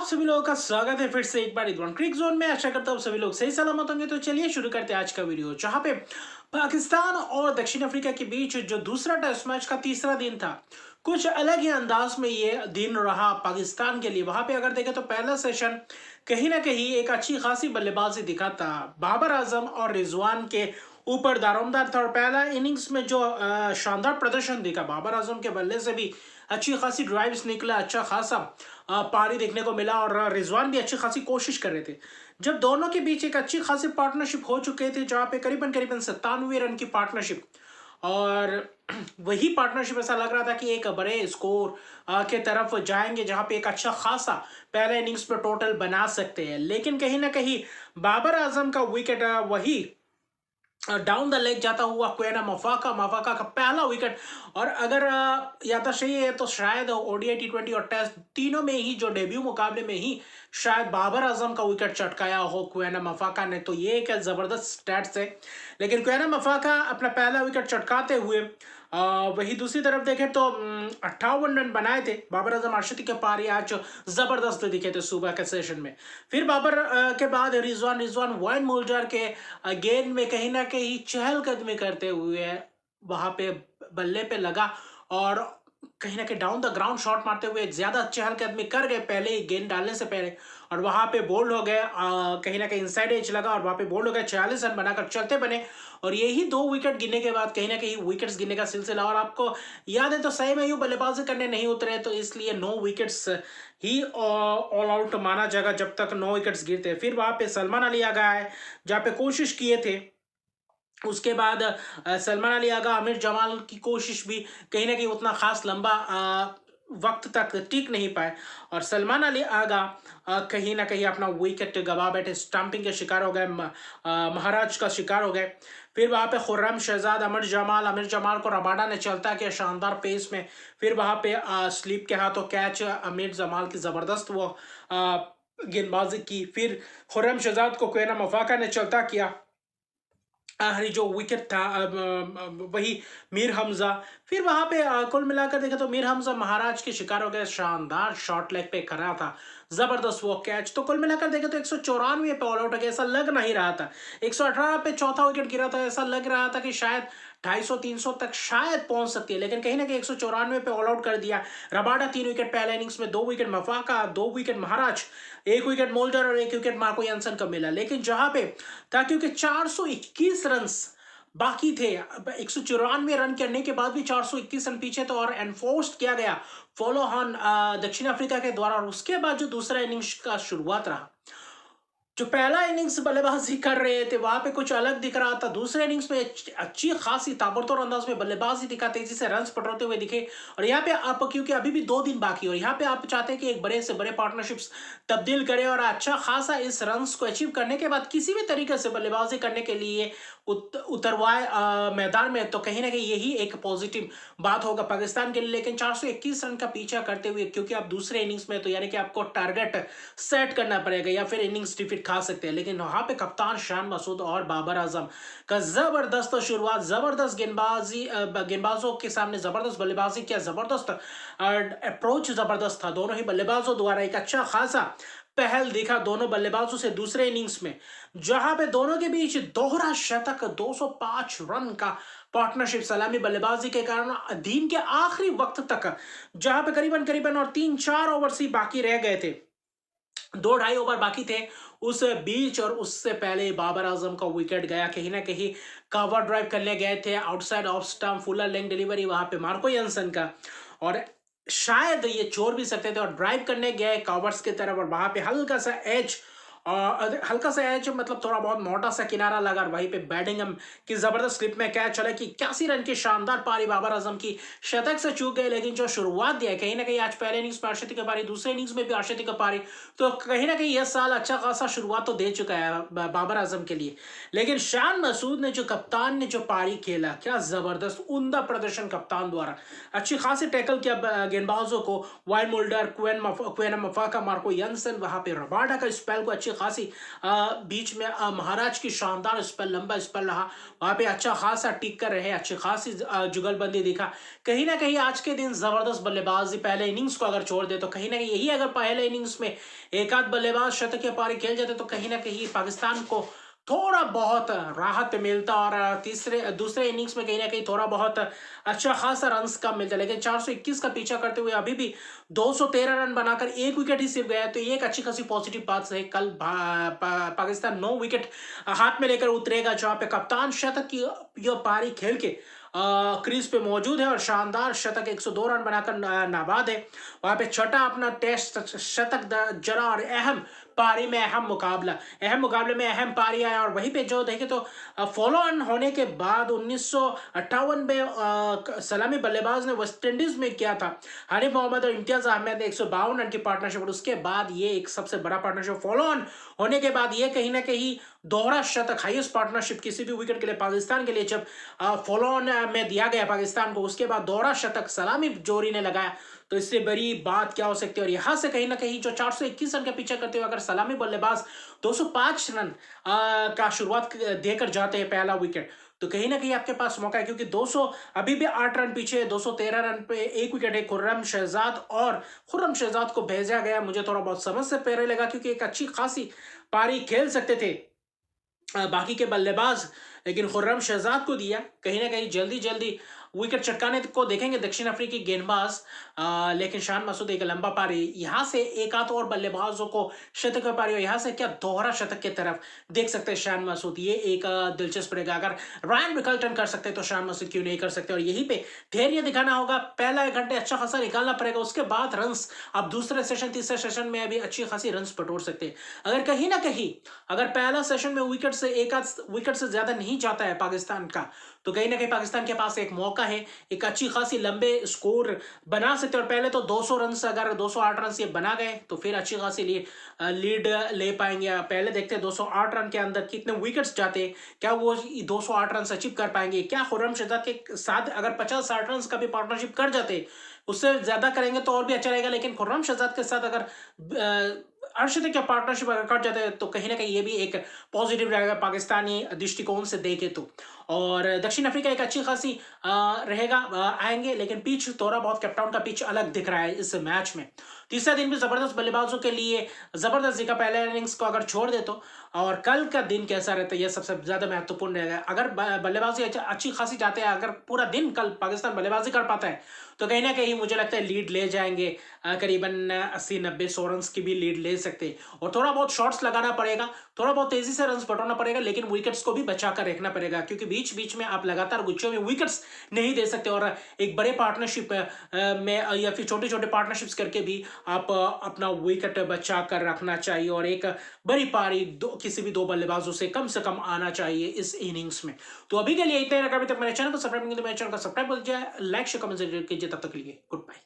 सभी लोगों का स्वागत है फिर से एक बार इधर क्रिक जोन में। आशा करता हूँ सभी लोग सही सलामत होंगे। तो चलिए शुरू करते हैं आज का वीडियो, जहां पे पाकिस्तान और दक्षिण अफ्रीका के बीच जो दूसरा टेस्ट मैच का तीसरा दिन था, कुछ अलग ही अंदाज में ये दिन रहा पाकिस्तान के लिए। वहां पे अगर देखें तो पहला सेशन कहीं ना कहीं एक अच्छी खासी बल्लेबाजी दिखाता बाबर आजम और रिजवान के ऊपर दारोमदार था। और पहला इनिंग्स में जो शानदार प्रदर्शन दिखा बाबर आजम के बल्ले से भी अच्छी खासी ड्राइव्स निकला, अच्छा खासा पारी देखने को मिला और रिजवान भी अच्छी खासी कोशिश कर रहे थे। जब दोनों के बीच एक अच्छी खासी पार्टनरशिप हो चुके थे, जहाँ पे करीबन करीबन 97 रन की पार्टनरशिप, और वही पार्टनरशिप ऐसा लग रहा था कि एक बड़े स्कोर के तरफ जाएंगे, जहां पे एक अच्छा खासा पहले इनिंग्स पर टोटल बना सकते हैं। लेकिन कहीं ना कहीं बाबर आजम का विकेट वही डाउन द लेग जाता हुआ क्वेना मफाका मफाका का पहला विकेट। और अगर याद सही है तो शायद ओडीआई टी20 और टेस्ट तीनों में ही जो डेब्यू मुकाबले में ही शायद बाबर आजम का विकेट चटकाया हो क्वेना मफाका ने। तो ये एक जबरदस्त स्टैट्स है। लेकिन क्वेना मफाका अपना पहला विकेट चटकाते हुए वही दूसरी तरफ देखें तो 58 रन बनाए थे बाबर आजम। अर्शदीप के पारी आज जबरदस्त दिखे थे सुबह के सेशन में। फिर बाबर के बाद रिजवान वाइन मुलजार के गेंद में कहीं ना कहीं चहलकदमी करते हुए वहां पे बल्ले पे लगा और कहीं ना कहीं डाउन द ग्राउंड शॉट मारते हुए ज्यादा चहलकदमी कर गए पहले ही गेंद डालने से पहले, और वहां पे बोल्ड हो गए। कहीं ना कहीं इनसाइड एज लगा और वहां पे बोल्ड हो गए, 46 रन बनाकर चलते बने। और यही 2 विकेट गिनने के बाद कहीं ना कहीं विकेट्स गिनने का सिलसिला, और आपको याद है तो सही में यूं बल्लेबाजी करने नहीं उतरे, तो इसलिए 9 विकेट्स ही ऑल आउट माना जाएगा जब तक 9 विकेट्स गिरते। फिर वहां पे सलमान अली आ गया है, जहाँ पे कोशिश किए थे। उसके बाद सलमान अली आगा, आमिर जमाल की कोशिश भी कहीं ना कहीं उतना खास लंबा वक्त तक टिक नहीं पाए, और सलमान अली आगा कहीं ना कहीं अपना विकेट गवा बैठे, स्टंपिंग के शिकार हो गए, महाराज का शिकार हो गए। फिर वहां पे खुर्रम शहजाद, आमिर जमाल को रबाडा ने चलता किया शानदार पेस में। फिर वहां पे स्लीप के हाथों कैच आमिर जमाल की जबरदस्त वो गेंदबाजी की। फिर खुर्रम शहजाद को क्वेना मफाका ने चलता किया। आखिरी जो विकेट था वही मीर हमजा। फिर वहां पे कुल मिलाकर देखा तो मीर हमजा महाराज के शिकार हो गए, शानदार शॉर्ट लेग पे खड़ा था, जबरदस्त वो कैच। तो कुल मिलाकर देखे तो 194 पे ऑल आउट हो गया, ऐसा लग नहीं रहा था। 118 पे चौथा विकेट गिरा था, ऐसा लग रहा था कि शायद 250-300 तक शायद पहुंच सकती है, लेकिन कहीं ना कहीं 194 पे ऑल आउट कर दिया। रबाडा 3 विकेट पहले इनिंग्स में, 2 विकेट मफाका, 2 विकेट महाराज, 1 विकेट मोल्डर और 1 विकेट मार्को यानसन का मिला। लेकिन जहां पे था क्योंकि 421 रन बाकी थे, 194 रन करने के बाद भी 421 रन पीछे, तो और एनफोर्स्ड किया गया फॉलो ऑन दक्षिण अफ्रीका के द्वारा। और उसके बाद जो दूसरा इनिंग्स का शुरुआत रहा, जो पहला इनिंग्स बल्लेबाजी कर रहे थे वहां पे कुछ अलग दिख रहा था। दूसरे इनिंग्स में अच्छी खासी ताबड़तोड़ अंदाज में बल्लेबाजी दिखा, तेजी से रन्स पटोते हुए दिखे। और यहाँ पे आप, क्योंकि अभी भी 2 दिन बाकी, और यहाँ पे आप चाहते हैं कि एक बड़े से बड़े पार्टनरशिप्स तब्दील करें और अच्छा खासा इस रन्स को अचीव करने के बाद किसी भी तरीके से बल्लेबाजी करने के लिए उतरवाए मैदान में, तो कहीं ना कहीं यही एक पॉजिटिव बात होगा पाकिस्तान के लिए। लेकिन 421 रन का पीछा करते हुए, क्योंकि आप दूसरे इनिंग्स में तो यानी कि आपको टारगेट सेट करना पड़ेगा या फिर इनिंग्स डिफीट खा सकते हैं। लेकिन वहां पे कप्तान शान मसूद और बाबर आजम का जबरदस्त शुरुआत, जबरदस्त गेंदबाजों के सामने जबरदस्त बल्लेबाजी किया, जबरदस्त अप्रोच जबरदस्त था दोनों ही बल्लेबाजों द्वारा। एक अच्छा खासा पहल दिखा दोनों बल्लेबाजों से दूसरे इनिंग्स में, जहां पे दोनों के बीच दोहरा शतक, 205 रन का पार्टनरशिप सलामी बल्लेबाजी के कारण दिन के आखिरी वक्त तक, जहां पे करीबन करीबन और 3-4 ओवर ही बाकी रह गए थे, 2-2.5 ओवर बाकी थे उस बीच, और उससे पहले बाबर आजम का विकेट गया। कहीं ना कहीं कवर ड्राइव करने गए थे, outside off stump Fuller leg delivery वहां पे मार्को यानसन का, और शायद ये छोड़ भी सकते थे, और ड्राइव करने गए कवर्स की तरफ, और वहां पे हल्का सा एज मतलब थोड़ा बहुत मोटा सा किनारा लगा, और वहीं पे बैटिंगम की जबरदस्त स्लिप में कैच चला कि 81 रन की शानदार पारी बाबर आजम की, शतक से चूक गए। लेकिन जो शुरुआत दिया कहीं ना कहीं आज पहले इनिंग्स में अर्शदीप की पारी, दूसरे इनिंग्स में भी अर्शदीप की पारी, तो कहीं ना कहीं यह साल अच्छा खासा शुरुआत तो दे चुका है बाबर आजम के लिए। लेकिन शान मसूद ने, जो कप्तान ने जो पारी खेला, क्या जबरदस्त उम्दा प्रदर्शन कप्तान द्वारा, अच्छी खासी टैकल किया गेंदबाजों को, wine Mulder, Kwena Maphaka, Marco Jansen, वहां पे रबाडा का स्पेल को अच्छी खासी बीच में महाराज की शानदार स्पेल, लंबा स्पेल रहा, वहां पे अच्छा खासा टिक कर रहे, अच्छी खासी जुगलबंदी दिखा। कहीं ना कहीं आज के दिन जबरदस्त बल्लेबाजी, पहले इनिंग्स को अगर छोड़ दे तो कहीं ना कहीं यही, अगर पहले इनिंग्स में एक आध बल्लेबाज शतक या पारी खेल जाते तो कहीं ना कहीं पाकिस्तान को थोड़ा बहुत राहत मिलता, और तीसरे दूसरे इनिंग्स में कहीं ना कहीं थोड़ा बहुत अच्छा खासा रन्स कम मिलता। लेकिन 421 का पीछा करते हुए अभी भी 213 रन बनाकर एक विकेट ही सिर्फ गया, तो ये एक अच्छी खासी पॉजिटिव बात है। कल पाकिस्तान 9 विकेट हाथ में लेकर उतरेगा, जहां पे कप्तान शतक की यह पारी खेल के क्रीज पे मौजूद है और शानदार शतक 102 रन बनाकर नाबाद है। वहां पे छठा अपना टेस्ट शतक जरा, और अहम पारी में अहम मुकाबले में अहम पारी आया। और वहीं पे जो देखे तो फॉलो ऑन होने के बाद 1958 में सलामी बल्लेबाज ने वेस्टइंडीज में किया था हनीफ मोहम्मद और इम्तियाज अहमद ने 152 रन की पार्टनरशिप, और उसके बाद ये एक सबसे बड़ा पार्टनरशिप फॉलो ऑन होने के बाद ये कहीं ना कहीं दोहरा शतक, हाईएस्ट पार्टनरशिप किसी भी विकेट के लिए पाकिस्तान के लिए जब फॉलो ऑन में दिया गया पाकिस्तान को, उसके बाद दोहरा शतक सलामी जोरी ने लगाया, तो इससे बड़ी बात क्या हो सकती है। और यहां से कहीं ना कहीं जो 421 रन का पीछा करते हुए अगर सलामी बल्लेबाज 205 रन का शुरुआत देकर जाते हैं पहला विकेट, तो कहीं ना कहीं आपके पास मौका है, क्योंकि 200 अभी भी 8 रन पीछे है, 213 रन पे एक विकेट है खुर्रम शहजाद, और खुर्रम शहजाद को भेजा गया, मुझे थोड़ा बहुत समझ से पहले लगा क्योंकि एक अच्छी खासी पारी खेल सकते थे बाकी के बल्लेबाज, लेकिन खुर्रम शहजाद को दिया। कहीं ना कहीं जल्दी जल्दी विकेट चटकाने को देखेंगे दक्षिण अफ्रीकी गेंदबाज, लेकिन शान मसूद एक लंबा पारी, यहां से एक आध और बल्लेबाजों को शतक पारी, और यहां से क्या दोहरा शतक की तरफ देख सकते हैं शान मसूद, ये एक दिलचस्प रहेगा। अगर रायन विकल्टन कर सकते तो शान मसूद क्यों नहीं कर सकते। और यहीं पे धैर्य दिखाना होगा, पहला 1 घंटे अच्छा खासा निकालना पड़ेगा, उसके बाद रन्स आप दूसरे सेशन तीसरे सेशन में अभी अच्छी खासी रन्स बटोर सकते हैं। अगर कहीं ना कहीं अगर पहला सेशन में विकेट से एक आध विकेट से ज्यादा नहीं जाता है पाकिस्तान का, तो कहीं ना कहीं पाकिस्तान के पास एक मौका है, एक अच्छी खासी लंबे स्कोर बना सकते। और पहले तो 200 रन, अगर 208 रन ये बना गए तो फिर अच्छी खासी लीड ले पाएंगे। पहले देखते हैं 208 रन के अंदर कितने विकेट्स जाते, क्या वो 208 रन अचीव कर पाएंगे, क्या खुर्रम शहजाद के साथ अगर 50-60 रन का भी पार्टनरशिप कर जाते, उससे ज्यादा करेंगे तो और भी अच्छा रहेगा। लेकिन खुर्रम शहजाद के साथ अगर अर्शदीप का पार्टनरशिप अगर कट जाता है तो कहीं ना कहीं ये भी एक पॉजिटिव रहेगा पाकिस्तानी दृष्टिकोण से देखे तो। और दक्षिण अफ्रीका एक अच्छी खासी रहेगा, आएंगे, लेकिन पिच थोड़ा बहुत कैपटाउन का पिच अलग दिख रहा है इस मैच में। तीसरा दिन भी जबरदस्त बल्लेबाजों के लिए जबरदस्त दिखा, पहले इनिंग्स को अगर छोड़ दे तो। और कल का दिन कैसा रहता है यह सबसे ज्यादा महत्वपूर्ण रहेगा। अगर बल्लेबाजी अच्छी खासी जाते हैं, अगर पूरा दिन कल पाकिस्तान बल्लेबाजी कर पाता है तो कहीं ना कहीं मुझे लगता है लीड ले जाएंगे, करीबन 80-90-100 रन की भी लीड ले सकते हैं। और थोड़ा बहुत शॉट्स लगाना पड़ेगा, थोड़ा बहुत तेजी से रन बटोरना पड़ेगा, लेकिन विकेट्स को भी बचा कर रखना पड़ेगा, क्योंकि बीच बीच में आप लगातार गुच्छों में विकेट्स नहीं दे सकते। और एक बड़े पार्टनरशिप में या फिर छोटे छोटे पार्टनरशिप्स करके भी आप अपना विकेट बचा कर रखना चाहिए, और एक बड़ी पारी किसी भी 2 बल्लेबाजों से कम आना चाहिए इस इनिंग्स में। तो अभी के लिए इतना ही। अगर अभी तक मेरे चैनल को सब्सक्राइब नहीं किया तो मेरे चैनल को सब्सक्राइब कीजिए, लाइक शेयर कमेंट कीजिए। तब तक के लिए गुड बाय।